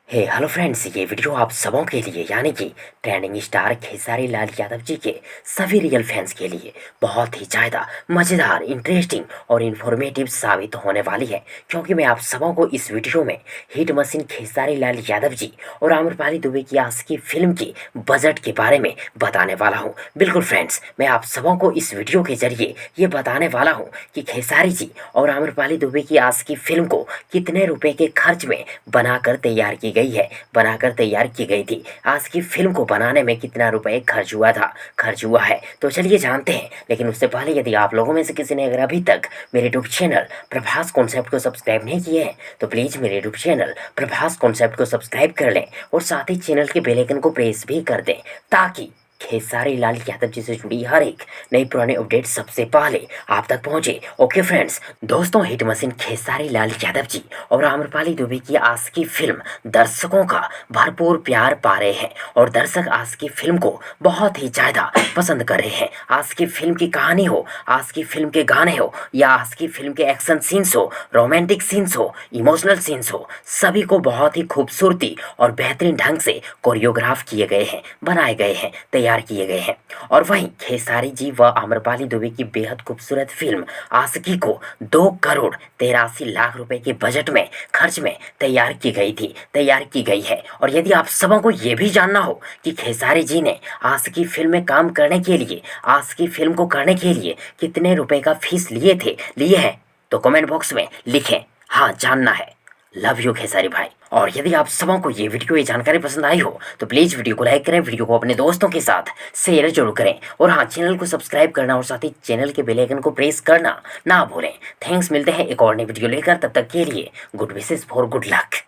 Hello friends, ये video आप सबों के लिए यानी कि ट्रेंडिंग स्टार खेसारी लाल यादव जी के सभी रियल फैंस के लिए बहुत ही ज़्यादा मज़ेदार, इंटरेस्टिंग और इन्फॉर्मेटिव साबित होने वाली है, क्योंकि मैं आप सबों को इस वीडियो में हिट मशीन खेसारी लाल यादव जी और आम्रपाली दुबे की आशिकी फिल्म की बजट के बारे में बताने वाला हूँ। बिल्कुल फ्रेंड्स, मैं आप सबों को इस वीडियो के जरिए ये बताने वाला हूँ कि खेसारी जी और आम्रपाली दुबे की आशिकी फिल्म को कितने रुपए के खर्च में बनाकर तैयार की गई थी। आज की फिल्म को बनाने में कितना रुपए खर्च हुआ है, तो चलिए जानते हैं। लेकिन उससे पहले यदि आप लोगों में से किसी ने अगर अभी तक मेरे यूट्यूब चैनल प्रभास कॉन्सेप्ट को सब्सक्राइब नहीं किए हैं तो प्लीज़ मेरे यूट्यूब चैनल प्रभास कॉन्सेप्ट को सब्सक्राइब कर लें और साथ ही चैनल के बेल आइकन को प्रेस भी कर दें, ताकि खेसारी लाल यादव जी से जुड़ी हर एक नई पुरानी अपडेट सबसे पहले आप तक पहुंचे। ओके फ्रेंड्स, दोस्तों हिट मशीन खेसारी लाल यादव जी और आम्रपाली दुबे की आशिकी फिल्म दर्शकों का भरपूर प्यार पा रहे हैं और दर्शक आशिकी फिल्म को बहुत ही ज़्यादा पसंद कर रहे हैं। आशिकी फिल्म की कहानी हो, आशिकी फिल्म के गाने हो या आशिकी फिल्म के एक्शन सीन्स हो, रोमांटिक सीन्स हो, इमोशनल सीन्स हो, सभी को बहुत ही खूबसूरती और बेहतरीन ढंग से कोरियोग्राफ किए गए हैं, बनाए गए हैं, तैयार किए गए हैं। और वहीं खेसारी जी व आम्रपाली दुबे की बेहद खूबसूरत फिल्म आशिकी को 2 करोड़ 83 लाख रुपए के बजट में खर्च में तैयार की गई है। और यदि आप सबों को ये भी जानना हो कि खेसारी जी ने आशिकी फिल्म में काम करने के लिए, आशिकी फिल्म को करने के लिए कितने रुपए का फीस लिए हैं, तो कमेंट बॉक्स में लिखें, हाँ जानना है। लव यू खेसारी भाई। और यदि आप सबों को ये जानकारी पसंद आई हो तो प्लीज़ वीडियो को लाइक करें, वीडियो को अपने दोस्तों के साथ शेयर जरूर करें और हाँ, चैनल को सब्सक्राइब करना और साथ ही चैनल के बेल आइकन को प्रेस करना ना भूलें। थैंक्स, मिलते हैं एक और नई वीडियो लेकर, तब तक के लिए good wishes for good luck.